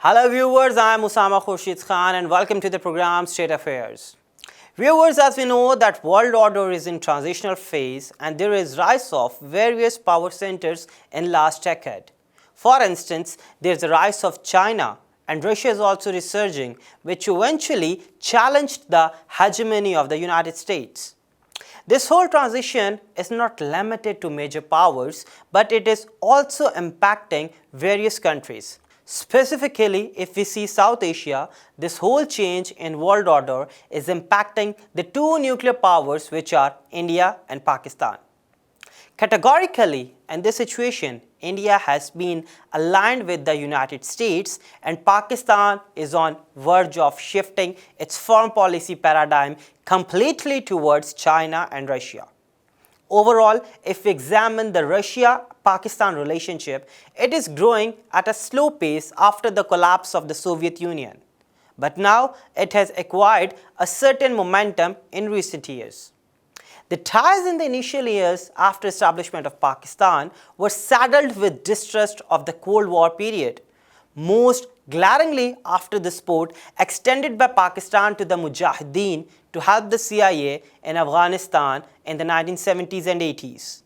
Hello viewers, I am Ousama Khurshid Khan and welcome to the program State Affairs. Viewers, as we know that world order is in transitional phase and there is rise of various power centers in last decade. For instance, there is the rise of China and Russia is also resurging, which eventually challenged the hegemony of the United States. This whole transition is not limited to major powers, but it is also impacting various countries. Specifically, if we see South Asia, this whole change in world order is impacting the two nuclear powers, which are India and Pakistan. Categorically, in this situation, India has been aligned with the United States and Pakistan is on verge of shifting its foreign policy paradigm completely towards China and Russia. Overall, if we examine the Russia-Pakistan relationship, it is growing at a slow pace after the collapse of the Soviet Union. But now it has acquired a certain momentum in recent years. The ties in the initial years after establishment of Pakistan were saddled with distrust of the Cold War period, most glaringly after the support extended by Pakistan to the Mujahideen to help the CIA in Afghanistan in the 1970s and 80s.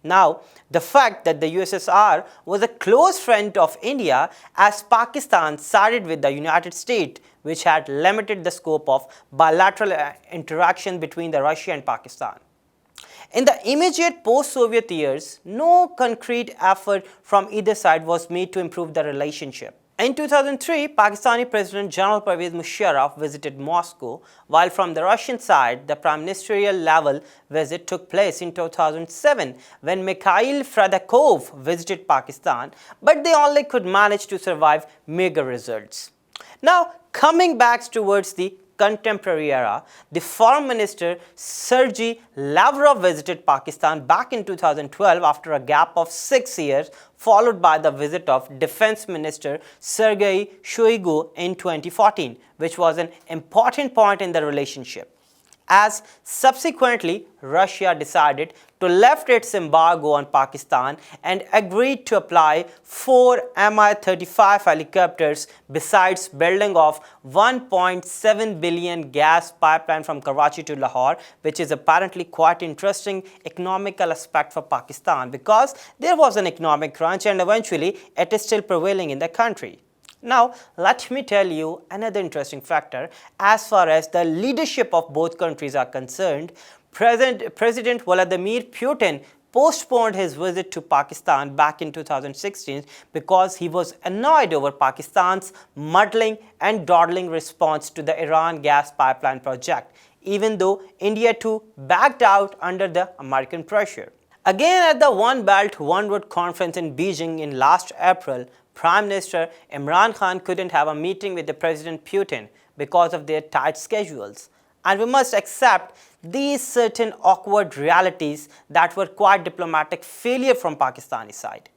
Now, the fact that the USSR was a close friend of India as Pakistan sided with the United States, which had limited the scope of bilateral interaction between the Russia and Pakistan. In the immediate post-Soviet years, no concrete effort from either side was made to improve the relationship. In 2003, Pakistani President General Pervez Musharraf visited Moscow, while from the Russian side, the prime ministerial level visit took place in 2007 when Mikhail Fedorkov visited Pakistan, but they only could manage to survive meager results. Now, coming back towards the contemporary era, the Foreign Minister Sergei Lavrov visited Pakistan back in 2012 after a gap of 6 years, followed by the visit of Defense Minister Sergei Shoigu in 2014, which was an important point in the relationship, as subsequently Russia decided to lift its embargo on Pakistan and agreed to apply 4 Mi-35 helicopters besides building of 1.7 billion gas pipeline from Karachi to Lahore, which is apparently quite interesting economical aspect for Pakistan because there was an economic crunch and eventually it is still prevailing in the country. Now, let me tell you another interesting factor as far as the leadership of both countries are concerned. President Vladimir Putin postponed his visit to Pakistan back in 2016 because he was annoyed over Pakistan's muddling and dawdling response to the Iran gas pipeline project, even though India too backed out under the American pressure. Again, at the One Belt, One Road conference in Beijing in last April, Prime Minister Imran Khan couldn't have a meeting with the President Putin because of their tight schedules. And we must accept these certain awkward realities that were quite diplomatic failure from Pakistani side.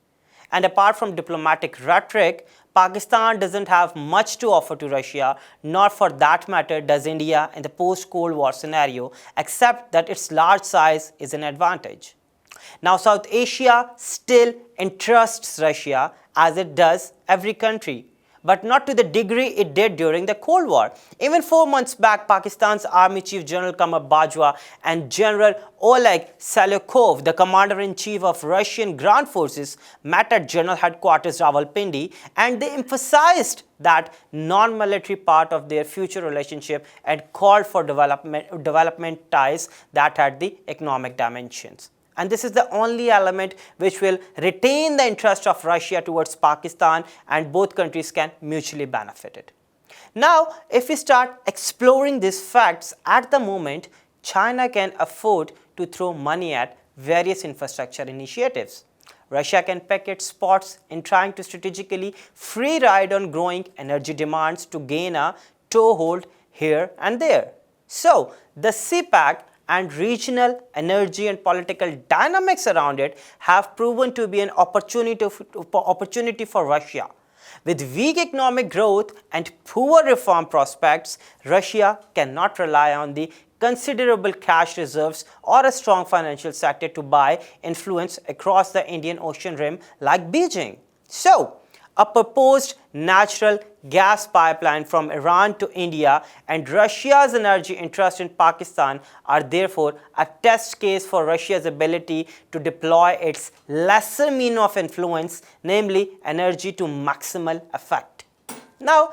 And apart from diplomatic rhetoric, Pakistan doesn't have much to offer to Russia, nor for that matter does India in the post-Cold War scenario, except that its large size is an advantage. Now, South Asia still entrusts Russia as it does every country, but not to the degree it did during the Cold War. Even 4 months back, Pakistan's Army Chief General Qamar Bajwa and General Oleg Selyukov, the Commander-in-Chief of Russian Ground Forces, met at General Headquarters Rawalpindi and they emphasized that non-military part of their future relationship and called for development ties that had the economic dimensions. And this is the only element which will retain the interest of Russia towards Pakistan and both countries can mutually benefit it. Now, if we start exploring these facts, at the moment, China can afford to throw money at various infrastructure initiatives. Russia can pick its spots in trying to strategically free ride on growing energy demands to gain a toehold here and there. So, the CPEC and regional energy and political dynamics around it have proven to be an opportunity for Russia. With weak economic growth and poor reform prospects, Russia cannot rely on the considerable cash reserves or a strong financial sector to buy influence across the Indian Ocean rim like Beijing. So, A proposed natural gas pipeline from Iran to India and Russia's energy interest in Pakistan are therefore a test case for Russia's ability to deploy its lesser mean of influence, namely energy, to maximal effect. Now,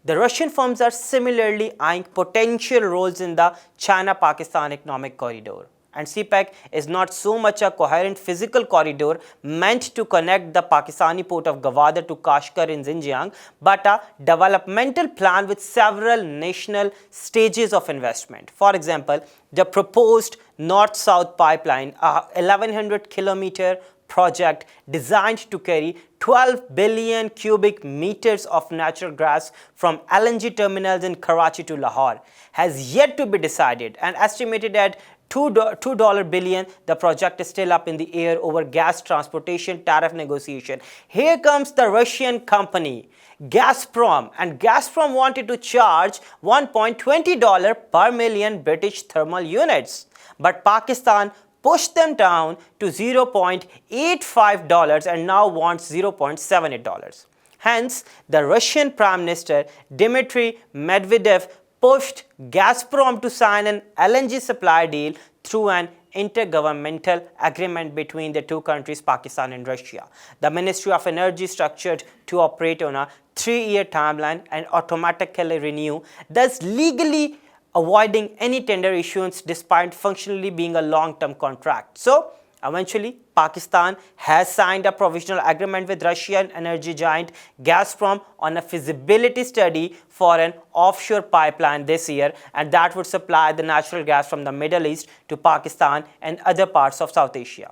the Russian firms are similarly eyeing potential roles in the China-Pakistan economic corridor. And CPEC is not so much a coherent physical corridor meant to connect the Pakistani port of Gwadar to Kashgar in Xinjiang, but a developmental plan with several national stages of investment. For example, the proposed north-south pipeline, a 1100-kilometer project designed to carry 12 billion cubic meters of natural gas from LNG terminals in Karachi to Lahore, has yet to be decided and estimated at $2 billion. The project is still up in the air over gas transportation tariff negotiation. Here comes the Russian company Gazprom, and Gazprom wanted to charge $1.20 per million British thermal units, but Pakistan pushed them down to $0.85 and now wants $0.78. Hence, the Russian Prime Minister Dmitry Medvedev pushed Gazprom to sign an LNG supply deal through an intergovernmental agreement between the two countries, Pakistan and Russia. The Ministry of Energy structured to operate on a 3-year timeline and automatically renew, thus legally avoiding any tender issuance despite functionally being a long-term contract. So, eventually, Pakistan has signed a provisional agreement with Russian energy giant Gazprom on a feasibility study for an offshore pipeline this year, and that would supply the natural gas from the Middle East to Pakistan and other parts of South Asia.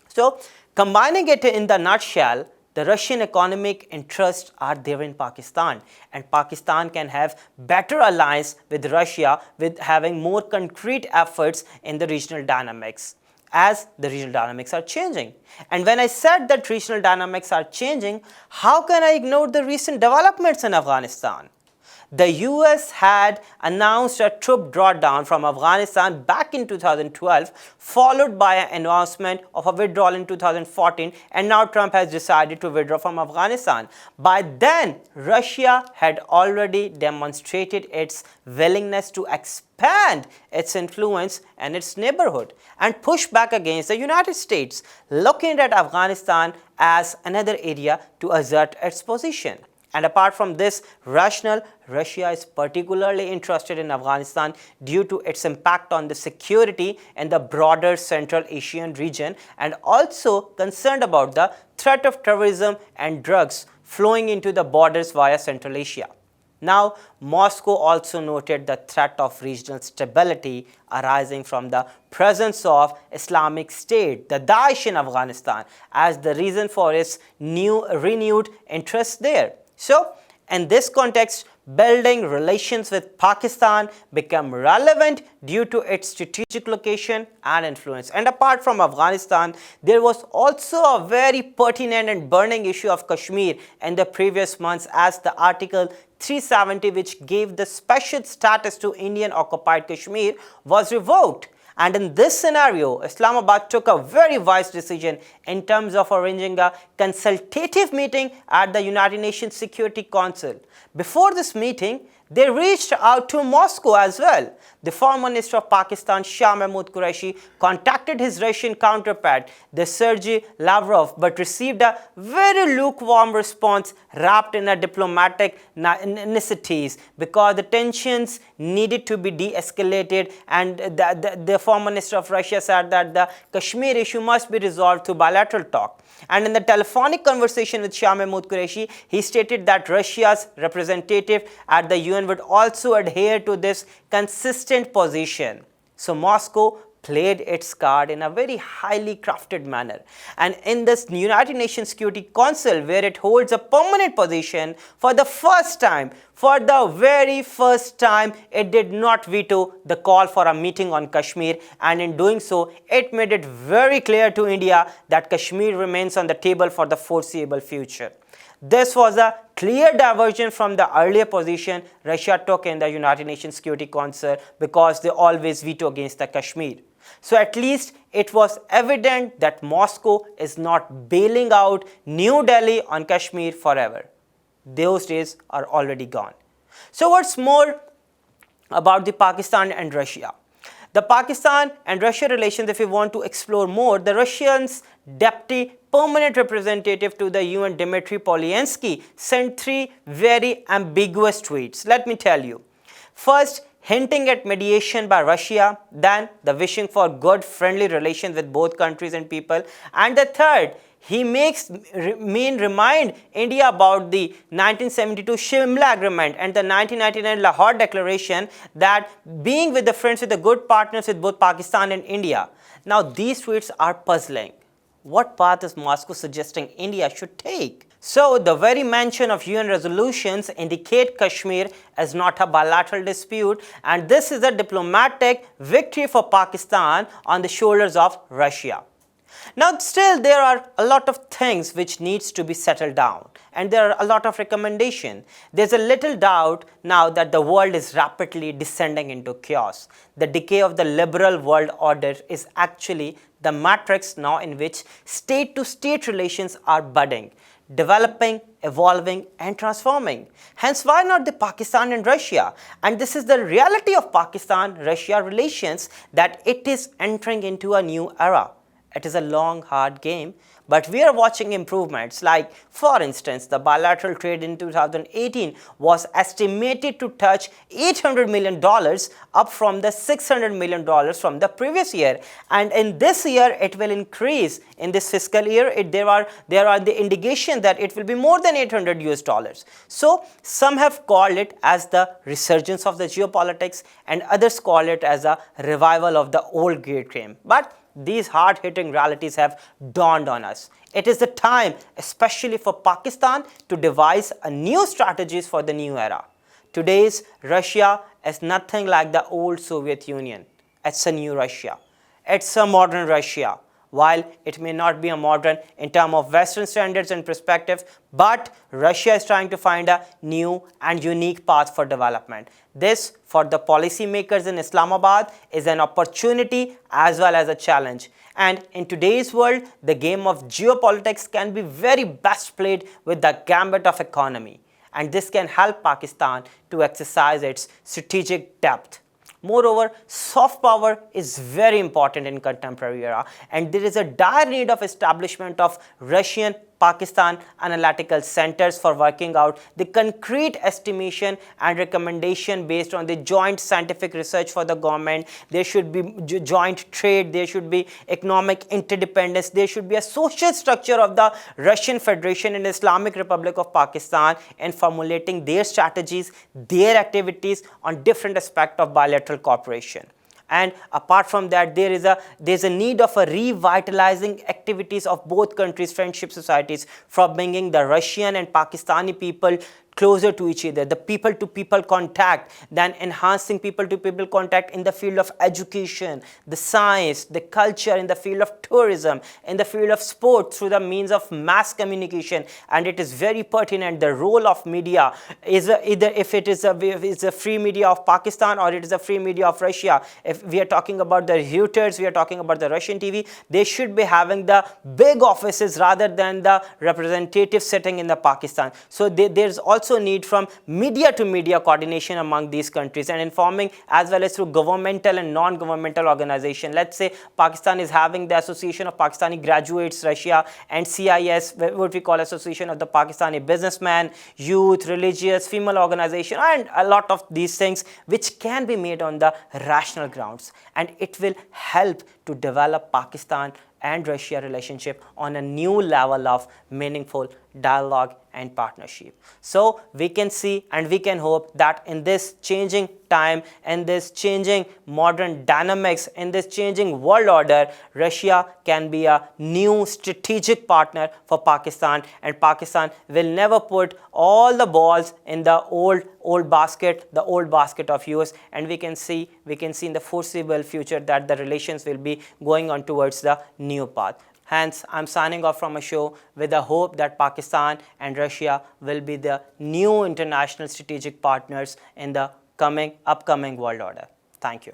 So, combining it in the nutshell, the Russian economic interests are there in Pakistan, and Pakistan can have better alliance with Russia with having more concrete efforts in the regional dynamics, as the regional dynamics are changing. And when I said that regional dynamics are changing, how can I ignore the recent developments in Afghanistan? The US had announced a troop drawdown from Afghanistan back in 2012, followed by an announcement of a withdrawal in 2014, and now Trump has decided to withdraw from Afghanistan. By then, Russia had already demonstrated its willingness to expand its influence in its neighborhood and push back against the United States, looking at Afghanistan as another area to assert its position. And apart from this rationale, Russia is particularly interested in Afghanistan due to its impact on the security in the broader Central Asian region, and also concerned about the threat of terrorism and drugs flowing into the borders via Central Asia. Now, Moscow also noted the threat of regional stability arising from the presence of Islamic State, the Daesh in Afghanistan, as the reason for its renewed interest there. So, in this context, building relations with Pakistan become relevant due to its strategic location and influence. And apart from Afghanistan, there was also a very pertinent and burning issue of Kashmir in the previous months, as the Article 370, which gave the special status to Indian occupied Kashmir, was revoked. And in this scenario, Islamabad took a very wise decision in terms of arranging a consultative meeting at the United Nations Security Council. Before this meeting, they reached out to Moscow as well. The Foreign Minister of Pakistan, Shah Mahmood Qureshi, contacted his Russian counterpart, the Sergei Lavrov, but received a very lukewarm response wrapped in a diplomatic niceties, because the tensions needed to be de-escalated, and the Foreign Minister of Russia said that the Kashmir issue must be resolved through bilateral talk. And in the telephonic conversation with Shah Mahmood Qureshi, he stated that Russia's representative at the UN would also adhere to this consistent position. So Moscow played its card in a very highly crafted manner. And in this United Nations Security Council, where it holds a permanent position, for the very first time, it did not veto the call for a meeting on Kashmir, and in doing so, it made it very clear to India that Kashmir remains on the table for the foreseeable future. This was a clear diversion from the earlier position Russia took in the United Nations Security Council because they always veto against the Kashmir. So at least it was evident that Moscow is not bailing out New Delhi on Kashmir forever. Those days are already gone. So what's more about the Pakistan and Russia? The Pakistan and Russia relations, if we want to explore more, the Russians' deputy permanent representative to the UN, Dmitry Polyansky, sent 3 very ambiguous tweets. Let me tell you. First, hinting at mediation by Russia, then the wishing for good, friendly relations with both countries and people, and the third, he remind India about the 1972 Shimla Agreement and the 1999 Lahore Declaration that being with the friends with the good partners with both Pakistan and India. Now these tweets are puzzling. What path is Moscow suggesting India should take? So the very mention of UN resolutions indicate Kashmir as not a bilateral dispute, and this is a diplomatic victory for Pakistan on the shoulders of Russia. Now still there are a lot of things which needs to be settled down, and there are a lot of recommendations. There's a little doubt now that the world is rapidly descending into chaos. The decay of the liberal world order is actually the matrix now in which state-to-state relations are budding, developing, evolving and transforming. Hence, why not the Pakistan and Russia? And this is the reality of Pakistan-Russia relations, that it is entering into a new era. It is a long, hard game, but we are watching improvements. Like, for instance, the bilateral trade in 2018 was estimated to touch $800 million, up from the $600 million from the previous year. And in this year, it will increase. In this fiscal year, there are the indication that it will be more than $800 US. So some have called it as the resurgence of the geopolitics, and others call it as a revival of the old great game. But these hard-hitting realities have dawned on us. It is the time, especially for Pakistan, to devise a new strategies for the new era. Today's Russia is nothing like the old Soviet Union. It's a new Russia. It's a modern Russia. While it may not be a modern in terms of Western standards and perspective, but Russia is trying to find a new and unique path for development. This, for the policymakers in Islamabad, is an opportunity as well as a challenge. And in today's world, the game of geopolitics can be very best played with the gambit of economy. And this can help Pakistan to exercise its strategic depth. Moreover, soft power is very important in contemporary era, and there is a dire need of establishment of Russian Pakistan analytical centers for working out the concrete estimation and recommendation based on the joint scientific research for the government. There should be joint trade, there should be economic interdependence, there should be a social structure of the Russian Federation and Islamic Republic of Pakistan in formulating their strategies, their activities on different aspects of bilateral cooperation. And apart from that, there's a need of a revitalizing activities of both countries' friendship societies, from bringing the Russian and Pakistani people closer to each other, the people-to-people contact, then enhancing people-to-people contact in the field of education, the science, the culture, in the field of tourism, in the field of sport, through the means of mass communication. And it is very pertinent, the role of media is either if it is a free media of Pakistan or it is a free media of Russia. If we are talking about the Reuters, we are talking about the Russian TV, they should be having the big offices rather than the representatives sitting in the Pakistan. So there's also need from media to media coordination among these countries, and informing as well as through governmental and non-governmental organization. Let's say Pakistan is having the Association of Pakistani Graduates Russia, and CIS, what we call Association of the Pakistani Businessmen, Youth, Religious, Female Organization, and a lot of these things which can be made on the rational grounds, and it will help to develop Pakistan and Russia relationship on a new level of meaningful dialogue and partnership. So we can see and we can hope that in this changing time, in this changing modern dynamics, in this changing world order, Russia can be a new strategic partner for Pakistan, and Pakistan will never put all the balls in the old basket, the old basket of US, and we can see in the foreseeable future that the relations will be going on towards the new path. Hence, I'm signing off from a show with the hope that Pakistan and Russia will be the new international strategic partners in the upcoming world order. Thank you.